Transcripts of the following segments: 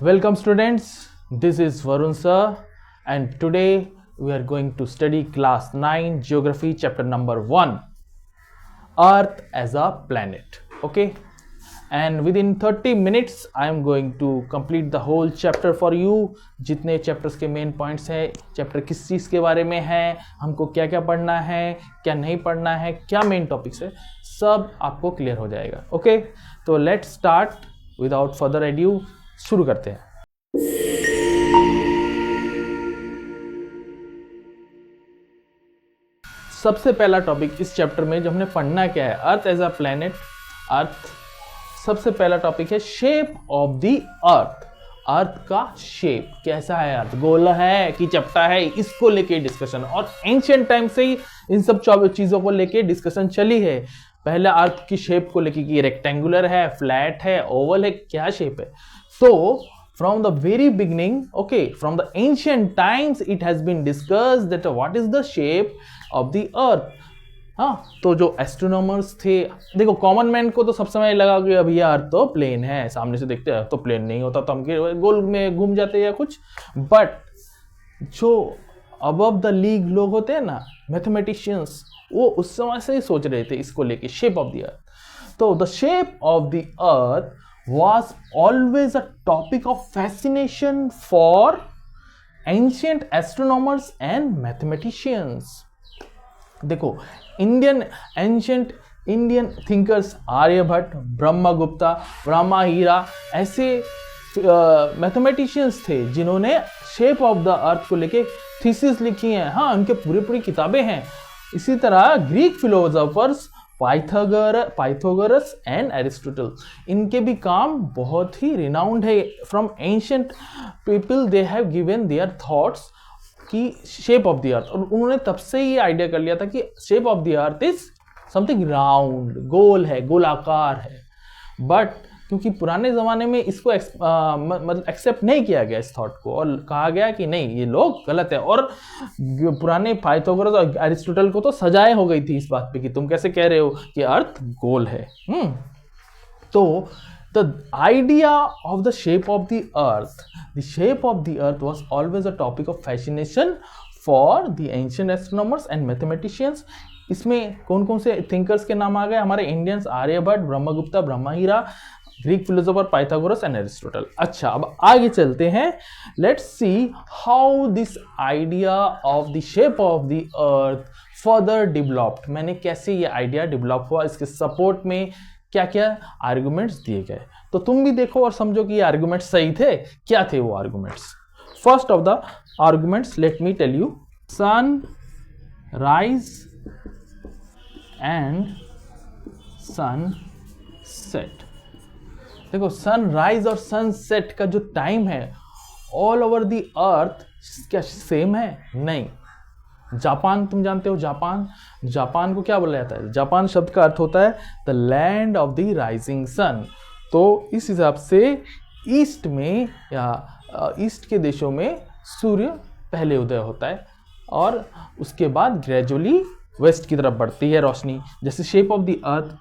Welcome students, this is Varun sir and today we are going to study class 9 geography chapter number 1 Earth as a planet. Okay, and within 30 minutes I am going to complete the whole chapter for you. जितने chapters के main points हैं, chapter किस चीज़ के बारे में है, हमको क्या क्या पढ़ना है, क्या नहीं पढ़ना है, क्या main topics है, सब आपको clear हो जाएगा. Okay, तो let's start without further ado. शुरू करते हैं. सबसे पहला टॉपिक इस चैप्टर में जो हमने पढ़ना क्या है, अर्थ एज अ प्लैनेट. अर्थ सबसे पहला टॉपिक है शेप ऑफ द अर्थ. अर्थ का शेप कैसा है, अर्थ गोल है कि चपटा है, इसको लेके डिस्कशन. और एंशिएंट टाइम से ही इन सब चीजों को लेके डिस्कशन चली है. पहले अर्थ की शेप को लेके कि रेक्टेंगुलर है, फ्लैट है, ओवल है, क्या शेप है. So from the very beginning, okay, from the ancient times it has been discussed that what is the shape of the earth. हाँ, तो जो एस्ट्रोनॉमर्स थे, देखो कॉमन मैन को तो सब समय लगा कि अभी यार तो प्लेन है, सामने से देखते हैं तो प्लेन नहीं होता तो हम गोल में घूम जाते हैं या कुछ. बट जो अबव द लीग लोग होते हैं ना, मैथमेटिशियंस, वो उस समय से ही सोच रहे थे इसको लेके शेप ऑफ द अर्थ. तो the shape of the earth was always a topic of fascination for ancient astronomers and mathematicians. देखो ancient Indian thinkers Aryabhata, Brahmagupta, ब्रह्माहीरा ऐसे मैथमेटिशियंस थे जिन्होंने शेप ऑफ द अर्थ को लेके थीसिस लिखी हैं. हाँ, उनके पूरी किताबें हैं. इसी तरह Greek philosophers Pythagoras and Aristotle, इनके भी काम बहुत ही रिनाउंड है. From ancient people they have given their thoughts कि शेप ऑफ द अर्थ, और उन्होंने तब से ही आइडिया कर लिया था कि shape of the earth is something round, गोल है, गोलाकार है. बट क्योंकि पुराने ज़माने में इसको मतलब एक्सेप्ट नहीं किया गया इस थॉट को, और कहा गया कि नहीं ये लोग गलत है. और पुराने पाइथागोरस और एरिस्टोटल को तो सजाए हो गई थी इस बात पे कि तुम कैसे कह रहे हो कि अर्थ गोल है. तो the idea of the shape of the earth was always a topic of fascination for the ancient astronomers and mathematicians. इसमें कौन कौन से थिंकर्स के नाम आ गए हमारे इंडियंस? आर्यभट्ट, ब्रह्मगुप्ता, ब्रह्माहीरा, Greek philosopher Pythagoras and Aristotle. अच्छा, अब आगे चलते हैं. Let's see how this idea of the shape of the earth further developed. मैंने कैसे ये आइडिया डेवलप हुआ, इसके सपोर्ट में क्या क्या आर्गुमेंट्स दिए गए. तो तुम भी देखो और समझो कि ये आर्गुमेंट्स सही थे. क्या थे वो arguments? First of the arguments, let me tell you. Sun rise and sun set. देखो, सनराइज और सनसेट का जो टाइम है ऑल ओवर द अर्थ क्या सेम है? नहीं. जापान, तुम जानते हो जापान को क्या बोला जाता है? जापान शब्द का अर्थ होता है the land of the rising sun. तो इस हिसाब से ईस्ट में या ईस्ट के देशों में सूर्य पहले उदय होता है और उसके बाद ग्रेजुअली वेस्ट की तरफ बढ़ती है रोशनी. जैसे शेप ऑफ द अर्थ,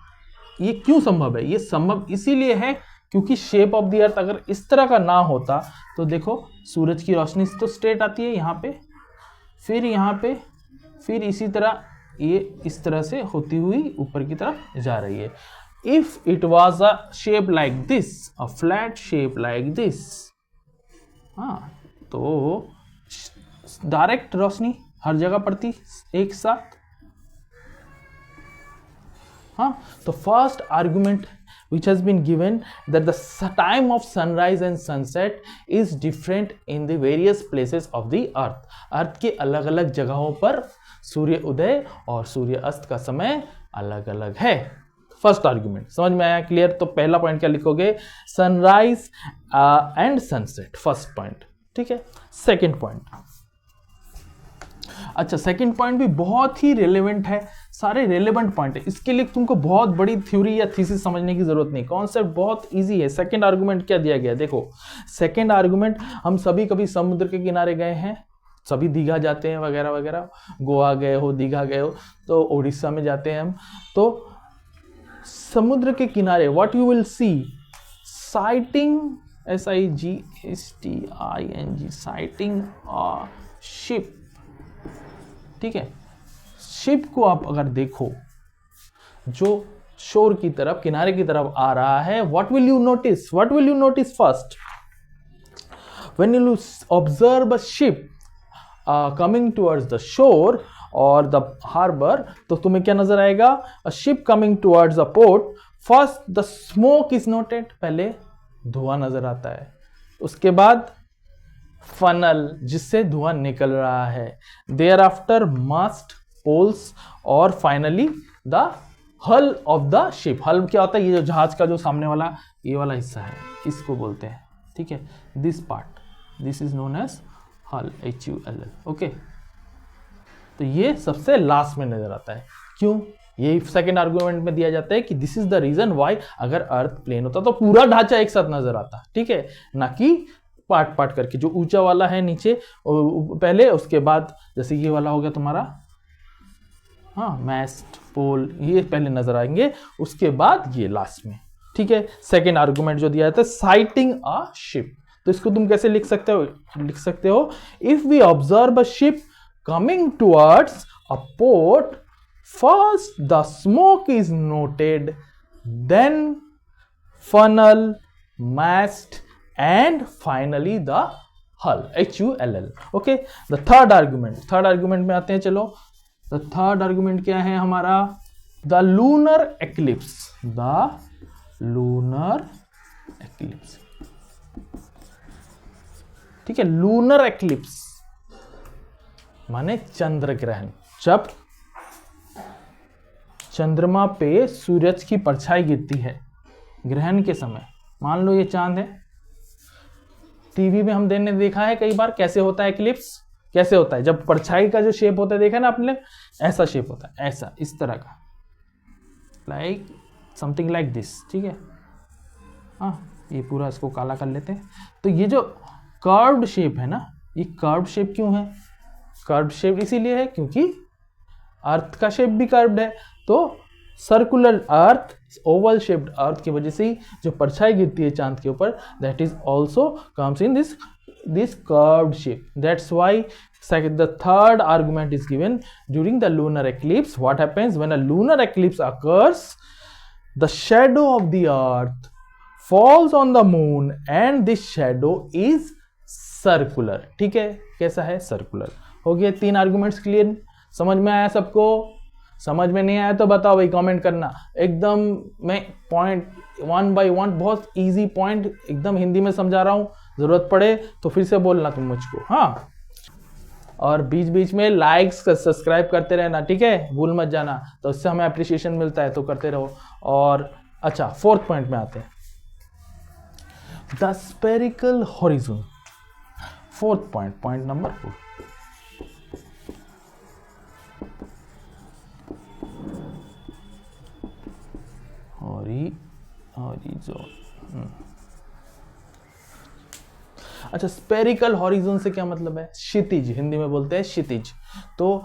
ये क्यों संभव है? ये संभव इसीलिए है क्योंकि शेप ऑफ द अर्थ अगर इस तरह का ना होता तो देखो सूरज की रोशनी तो स्ट्रेट आती है यहाँ पे, फिर यहाँ पे, फिर इसी तरह ये इस तरह से होती हुई ऊपर की तरफ जा रही है. If it was a shape like this, a flat shape like this, हाँ, तो डायरेक्ट रोशनी हर जगह पड़ती एक साथ. हाँ, तो first argument which has been given that the time of sunrise and sunset is different in the various places of the earth. अर्थ के अलग अलग जगहों पर सूर्य उदय और सूर्य अस्त का समय अलग अलग है. फर्स्ट आर्गुमेंट समझ में आया? क्लियर? तो पहला पॉइंट क्या लिखोगे? Sunrise and sunset, first point. ठीक है. सेकंड पॉइंट, अच्छा, सेकंड पॉइंट भी बहुत ही रिलेवेंट है. सारे रिलेवेंट पॉइंट है, इसके लिए तुमको बहुत बड़ी थ्योरी या थीसिस समझने की जरूरत नहीं. कॉन्सेप्ट बहुत इजी है. सेकंड आर्गुमेंट क्या दिया गया? देखो, सेकंड आर्गुमेंट, हम सभी कभी समुद्र के किनारे गए हैं, सभी दीघा जाते हैं वगैरह वगैरह, गोवा गए हो, दीघा गए हो, तो उड़ीसा में जाते हैं हम. तो समुद्र के किनारे what you will see, sighting SIGHTING, sighting a ship. ठीक है, शिप को आप अगर देखो जो शोर की तरफ, किनारे की तरफ आ रहा है, what will you notice first when you observe a ship coming towards the shore और द हार्बर, तो तुम्हें क्या नजर आएगा? अ ship coming towards a port, first the smoke is noted, पहले धुआं नजर आता है, उसके बाद फनल जिससे धुआं निकल रहा है, देयर आफ्टर मास्ट, पोल्स, और फाइनली द हल ऑफ द शिप। हल क्या होता है? ये जो जहाज का जो सामने वाला ये वाला हिस्सा है, इसको बोलते हैं। ठीक है, this part, this is known as hull, HULL। Okay, तो ये सबसे लास्ट में नजर आता है। क्यों? ये सेकंड आर्गुमेंट में दिया जाता है कि this is the reason why अगर अर्थ प्लेन होता तो पूरा ढांचा एक साथ नजर आता। ठीक है, ना कि पार्ट पार्ट करके, जो ऊंचा वाला है नीचे पहले, उसके बाद जैसे ये वाला हो गया तुम्हारा, हाँ, मैस्ट, पोल, ये पहले नजर आएंगे, उसके बाद ये लास्ट में। ठीक है, सेकेंड आर्गुमेंट जो दिया जाता है साइटिंग अ शिप, तो इसको तुम कैसे लिख सकते हो? If we observe a ship coming towards a port, first the smoke is noted, then funnel, mast, and finally the hull, HULL. Okay, the third argument में आते हैं। चलो, the third argument क्या है हमारा? the lunar eclipse, ठीक है, lunar eclipse माने चंद्र ग्रहण, जब चंद्रमा पे सूरज की परछाई गिरती है ग्रहण के समय। मान लो ये चांद है, टीवी में हम देखा है कई बार कैसे होता है एक्लिप्स, कैसे होता है जब परछाई का जो शेप होता है, देखा ना आपने, ऐसा शेप होता है, ऐसा, इस तरह का, लाइक समथिंग लाइक दिस। ठीक है, हाँ, ये पूरा इसको काला कर लेते हैं। तो ये जो कर्व्ड शेप है ना, ये कर्व्ड शेप क्यों है? कर्व्ड शेप इसीलिए है क्योंकि अर्थ का शेप भी कर्व्ड है, तो सर्कुलर अर्थ, ओवल शेप्ड अर्थ की वजह से ही जो परछाई गिरती है चांद के ऊपर, that is also comes in this curved shape. That's why the third argument is given during the lunar eclipse. What happens when a lunar eclipse occurs? The shadow of the earth falls on the moon and this shadow is circular. ठीक है, कैसा है? Circular. हो गया, 3 arguments clear, समझ में आया सबको? समझ में नहीं आया तो बताओ भाई, कमेंट करना। एकदम मैं पॉइंट 1 by 1 बहुत इजी पॉइंट एकदम हिंदी में समझा रहा हूँ, जरूरत पड़े तो फिर से बोलना तुम मुझको, हाँ। और बीच बीच में लाइक्स सब्सक्राइब करते रहना, ठीक है, भूल मत जाना, तो उससे हमें अप्रिसिएशन मिलता है, तो करते रहो। और अच्छा, 4th पॉइंट में आते हैं, the spherical horizon. 4th point, point number 4, horizon. अच्छा, स्पेरिकल हॉरिजॉन से क्या मतलब है? क्षितिज, हिंदी में बोलते हैं क्षितिज। तो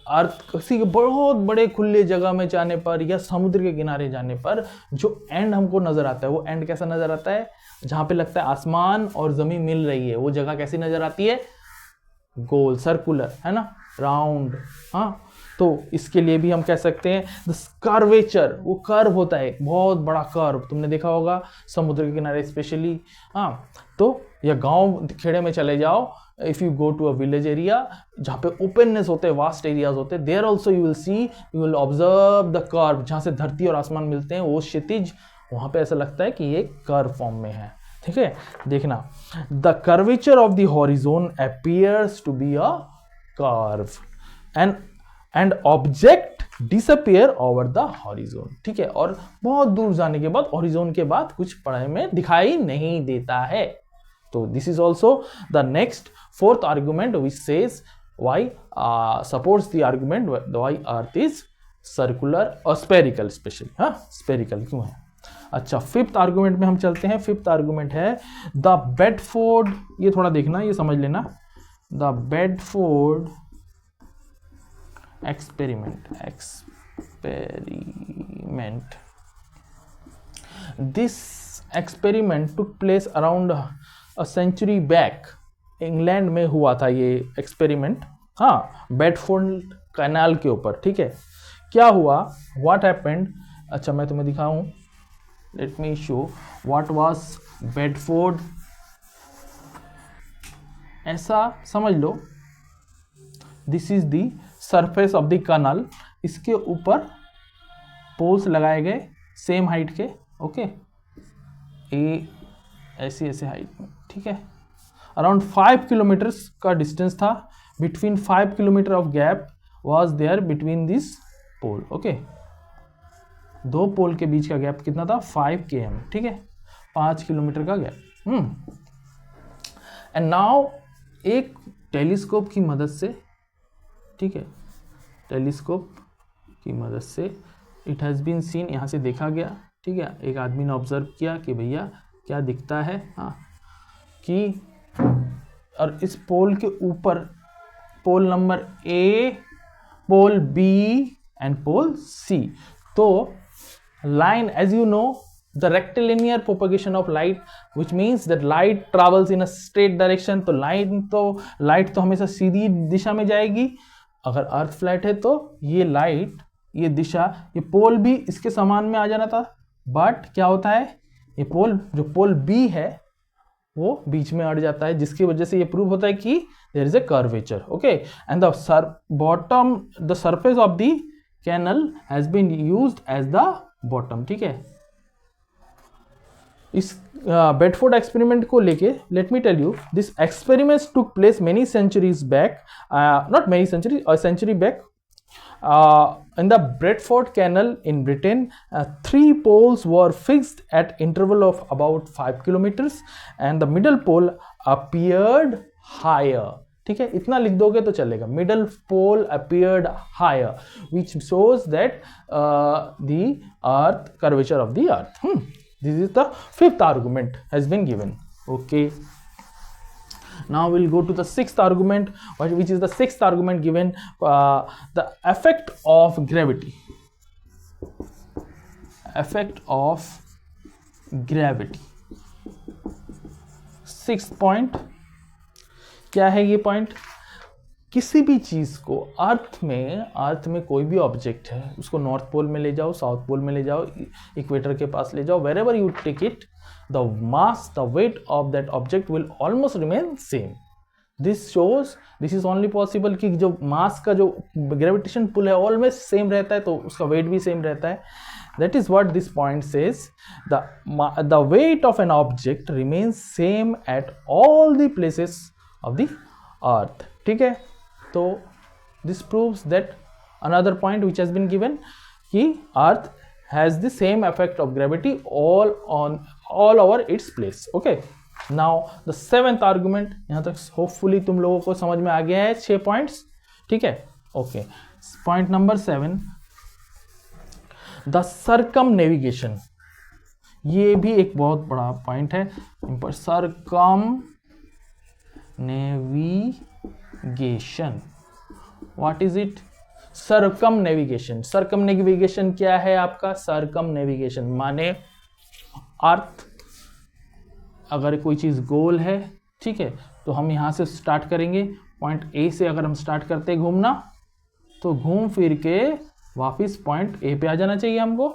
अर्थ किसी बहुत बड़े खुले जगह में जाने पर या समुद्र के किनारे जाने पर जो एंड हमको नजर आता है, वो एंड कैसा नजर आता है? जहां पे लगता है आसमान और जमीन मिल रही है, वो जगह कैसी नजर आती है? गोल, सर्कुलर, है ना, राउंड। हाँ, तो इसके लिए भी हम कह सकते हैं द कर्वेचर, वो कर्व होता है, बहुत बड़ा कर्व, तुमने देखा होगा समुद्र के किनारे स्पेशली। हाँ, तो या गांव खेड़े में चले जाओ, if you go to a village area जहाँ पे ओपननेस होते हैं, वास्ट एरियाज होते हैं, there also you will see, you will observe the curve, जहाँ से धरती और आसमान मिलते हैं, वो क्षितिज, वहाँ पे ऐसा लगता है कि ये कर्व फॉर्म में है। ठीक है, देखना, the curvature of the horizon appears to be a curve and object disappear over the horizon. ठीक है, और बहुत दूर जाने के बाद हॉरिजॉन के बाद कुछ पढ़ाई में दिखाई नहीं देता है। तो this is also the next 4th argument which says why supports the argument why earth is circular और स्पेरिकल, स्पेशली। हाँ, स्पेरिकल क्यों है? अच्छा, 5th आर्गुमेंट में हम चलते हैं। 5th आर्गुमेंट है द बेडफोर्ड, ये थोड़ा देखना, ये समझ लेना, the Bedford experiment. This experiment took place around a century back. England में हुआ था ये एक्सपेरिमेंट, हाँ, बेडफोर्ड कैनाल के ऊपर, ठीक है। क्या हुआ, व्हाट हैपेंड, अच्छा मैं तुम्हें दिखाऊं, let me show what was Bedford. ऐसा समझ लो, this is the surface of the canal, इसके ऊपर पोल्स लगाए गए सेम हाइट के, ओके, ए ऐसी ऐसे हाइट में, ठीक है। अराउंड 5 किलोमीटर्स का डिस्टेंस था, between 5 kilometre of gap was there between this pole, okay. दो पोल के बीच का गैप कितना था, 5 km, ठीक है, 5 किलोमीटर का गैप। एंड नाउ एक टेलीस्कोप की मदद से, ठीक है, टेलीस्कोप की मदद से इट हैज़ बीन सीन, यहाँ से देखा गया, ठीक है, एक आदमी ने ऑब्जर्व किया कि भैया क्या दिखता है, हाँ, कि और इस पोल के ऊपर pole number A, pole B and pole C, तो line, as you know, the rectilinear propagation of light, which means that light travels in a straight direction, तो लाइट तो हमेशा सीधी दिशा में जाएगी। अगर अर्थ फ्लैट है तो ये लाइट, ये दिशा, ये पोल भी इसके समान में आ जाना था, बट क्या होता है, ये पोल, जो पोल बी है वो बीच में अड़ जाता है, जिसकी वजह से ये प्रूव होता है कि there is a curvature, okay. And the bottom, the surface of the canal has been used as the bottom, ठीक है। इस बेडफोर्ड एक्सपेरिमेंट को लेके let me tell you, this experiments took place many centuries back, not many century, a century back, in the Bedford Canal in Britain. 3 poles were fixed at interval of about 5 kilometers and the middle pole appeared higher, ठीक है, इतना लिख दोगे तो चलेगा, middle pole appeared higher which shows that the earth, curvature of the earth. This is the 5th argument has been given, okay. Now we'll go to the 6th argument, which is the 6th argument given, the effect of gravity. Effect of gravity. 6th point, क्या है ये point, किसी भी चीज को अर्थ में कोई भी ऑब्जेक्ट है, उसको नॉर्थ पोल में ले जाओ, साउथ पोल में ले जाओ, इक्वेटर के पास ले जाओ, wherever you take it, the mass, the weight of that object will almost remain same. This shows, this is only possible कि जो मास का जो ग्रेविटेशन पुल है ऑलवेज सेम रहता है, तो उसका वेट भी सेम रहता है. That is what this point says. The weight of an object remains same at all the places of the earth. ठीक है, तो this proves that another point which has been given कि earth has the same effect of gravity all over its place. Okay. Now the 7th argument, यहाँ तक hopefully तुम लोगों को समझ में आ गया है 6 points. ठीक है, okay. Point number 7, the circumnavigation. ये भी एक बहुत बड़ा पॉइंट है. Circumnavigation. What is it? Circumnavigation. Circumnavigation क्या है आपका? Circumnavigation माने अर्थ, अगर कोई चीज गोल है, ठीक है, तो हम यहां से स्टार्ट करेंगे. पॉइंट ए से अगर हम स्टार्ट करते हैं घूमना, तो घूम फिर के वापिस पॉइंट ए पे आ जाना चाहिए हमको.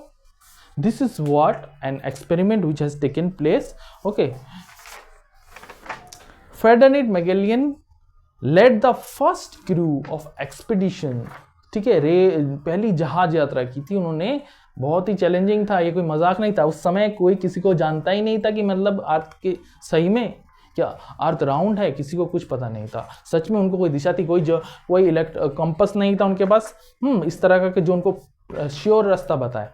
This is what an experiment which has taken place. Okay, Ferdinand Magellan led the first crew of expedition. ठीक है, पहली जहाज यात्रा की थी उन्होंने. बहुत ही चैलेंजिंग था, ये कोई मजाक नहीं था. उस समय कोई किसी को जानता ही नहीं था कि मतलब अर्थ के सही में क्या अर्थ राउंड है, किसी को कुछ पता नहीं था. सच में उनको कोई दिशा थी, कोई कंपास नहीं था उनके पास इस तरह का जो उनको श्योर रास्ता बताए.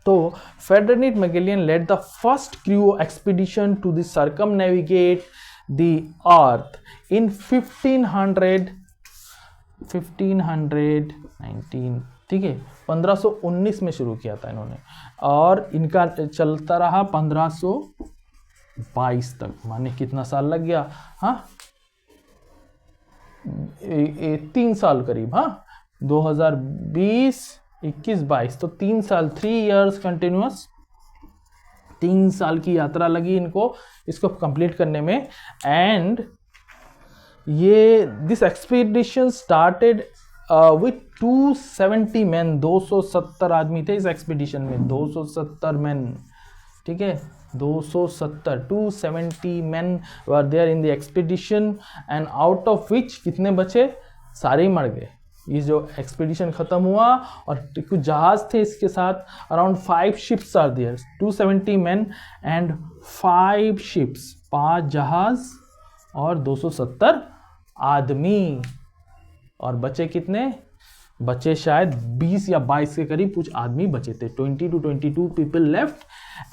तो Ferdinand Magellan led the first crew expedition to the circumnavigate the earth in 1519. ठीक है, 1519 में शुरू किया था इन्होंने, और इनका चलता रहा 1522 तक. माने कितना साल लग गया? हाँ, 3 साल करीब. हाँ, 2020, 21, 22, तो 3 साल, 3 years कंटिन्यूअस. 3 साल की यात्रा लगी इनको इसको कंप्लीट करने में। एंड ये this expedition started with 270 man, 270 आदमी थे इस एक्सपीडिशन में, 270 मैन, ठीक है, 270 man were there in the expedition and out of which कितने बचे, सारे ही मर गए। ये जो एक्सपीडिशन खत्म हुआ और कुछ जहाज थे इसके साथ, around 5 ships are there, 270 man and 5 ships, 5 जहाज और 270 आदमी। और बचे कितने, बचे शायद 20 या 22 के करीब कुछ आदमी बचे थे, 20 to 22 पीपल लेफ्ट।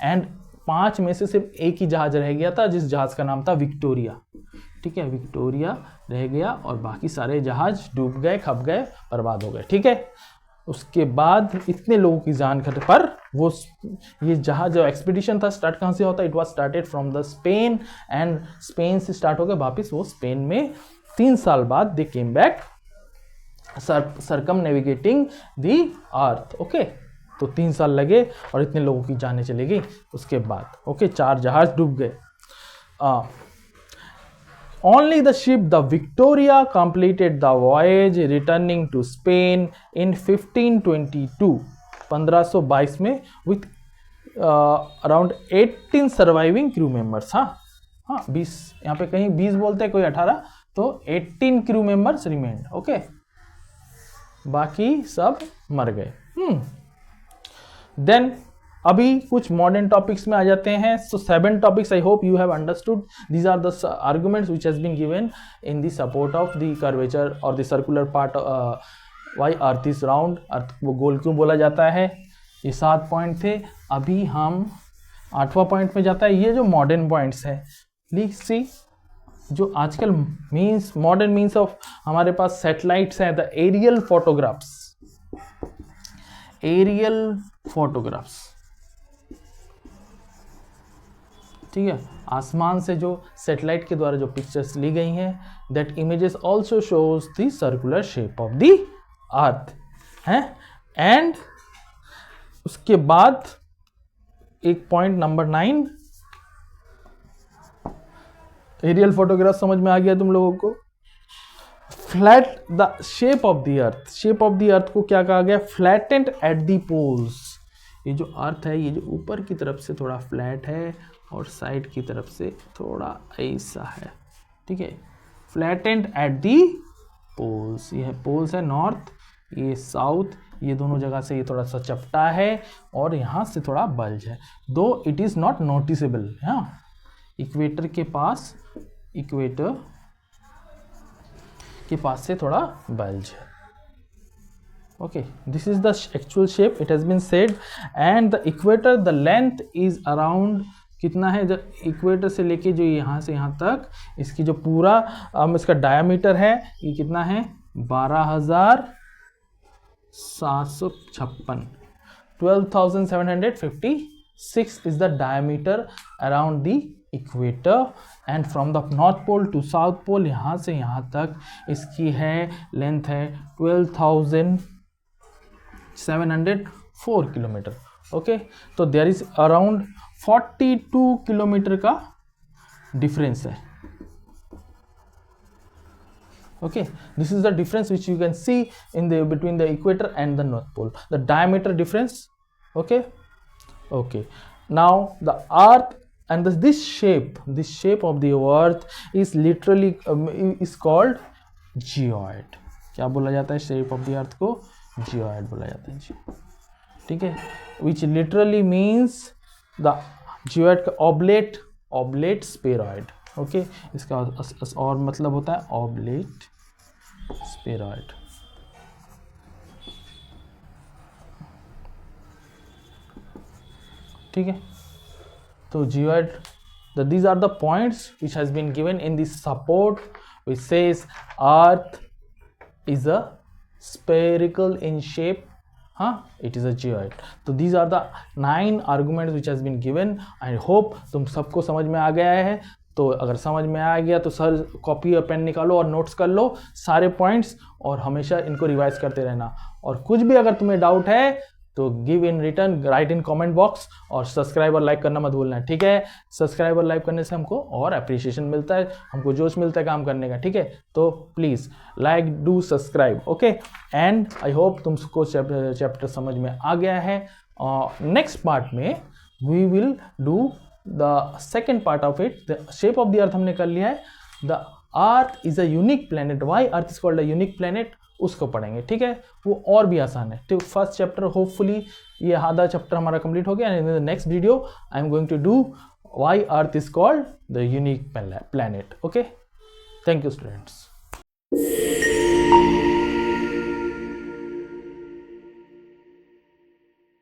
एंड 5 में से सिर्फ एक ही जहाज रह गया था जिस जहाज का नाम था विक्टोरिया, ठीक है, विक्टोरिया रह गया और बाकी सारे जहाज डूब गए, खप गए, बर्बाद हो गए, ठीक है। उसके बाद इतने लोगों की जान खत्म, पर वो ये जहाज जो एक्सपीडिशन था स्टार्ट कहाँ से होता है, it was started from the Spain and Spain से स्टार्ट हो गया वापिस वो स्पेन में 3 साल बाद they came back circumnavigating the earth, okay. तो 3 साल लगे और इतने लोगों की जानें चली गई उसके बाद, ओके। 4 जहाज डूब गए। Only the ship the Victoria completed the voyage returning to Spain in 1522 1522 में with around 18 surviving crew members। हाँ 20, यहाँ पे कहीं 20 बोलते हैं कोई 18, तो 18 crew members remained, ओके, बाकी सब मर गए। देन अभी कुछ मॉडर्न टॉपिक्स में आ जाते हैं। So 7 topics I hope you have understood. These are the arguments which has been given in the support of the curvature और the circular part why earth is round, earth को गोल क्यों बोला जाता है। ये 7 पॉइंट थे। अभी हम 8वां पॉइंट में जाता है। ये जो मॉडर्न पॉइंट्स है, लीक सी जो आजकल मीन्स मॉडर्न मीन्स ऑफ हमारे पास सैटेलाइट्स हैं, the aerial photographs, aerial photographs, ठीक है, आसमान से जो सैटेलाइट के द्वारा जो पिक्चर्स ली गई हैं, that images also shows the circular shape of the अर्थ है। एंड उसके बाद एक पॉइंट नंबर 9, एरियल फोटोग्राफ समझ में आ गया तुम लोगों को। Flat the shape of the earth, shape of the अर्थ को क्या कहा गया, फ्लैटेंड एट द पोल्स। ये जो अर्थ है, ये जो ऊपर की तरफ से थोड़ा फ्लैट है और साइड की तरफ से थोड़ा ऐसा है, ठीक है, फ्लैटेंड एट द पोल्स। ये पोल्स है नॉर्थ, ये साउथ, ये दोनों जगह से ये थोड़ा सा चपटा है और यहाँ से थोड़ा बल्ज है, though it is not noticeable. हाँ, इक्वेटर के पास, इक्वेटर के पास से थोड़ा बल्ज है, okay. This is the actual shape, it has been said. And the equator the length is around कितना है, जब इक्वेटर से लेके जो यहाँ से यहाँ तक इसकी जो पूरा इसका डायमीटर है, ये कितना है, 12,756, 12,756 is the diameter around the equator and from the north pole to south pole, यहाँ से यहाँ तक इसकी है लेंथ है 12,704 किलोमीटर, ओके। तो देयर इज अराउंड 42 किलोमीटर का डिफरेंस है, okay. This is the difference which you can see in the between the equator and the north pole, the diameter difference, okay. Now the earth and this shape of the earth is literally is called geoid. क्या बोला जाता है shape of the earth को, geoid बोला जाता है जी, ठीक है, which literally means the geoid का oblate spheroid, okay. इसका और मतलब होता है oblate spheroid, ठीक है। तो geoid, these are the points which has been given in the support which says earth is a spherical in shape, it is a geoid. तो these are the 9 arguments which has been given. I hope तुम सबको समझ में आ गया है। तो अगर समझ में आ गया तो सर कॉपी और पेन निकालो और नोट्स कर लो सारे पॉइंट्स और हमेशा इनको रिवाइज करते रहना। और कुछ भी अगर तुम्हें डाउट है तो give in return, right in comment box, और सब्सक्राइब और लाइक करना मत भूलना है, ठीक है। सब्सक्राइब और लाइक करने से हमको और अप्रिशिएशन मिलता है, हमको जोश मिलता है काम करने का, ठीक है। तो please like, do subscribe, okay. And I hope तुमको चैप्टर समझ में आ गया है। नेक्स्ट पार्ट में we will do the second part of it. The shape of the earth हमने कर लिया है। The earth is a unique planet, why earth is called a unique planet, उसको पढ़ेंगे, ठीक है। वो और भी आसान है। तो फर्स्ट चैप्टर होपफुली ये आधा चैप्टर हमारा कंप्लीट हो गया। And in the next video I am going to do why earth is called the unique planet, okay. Thank you students.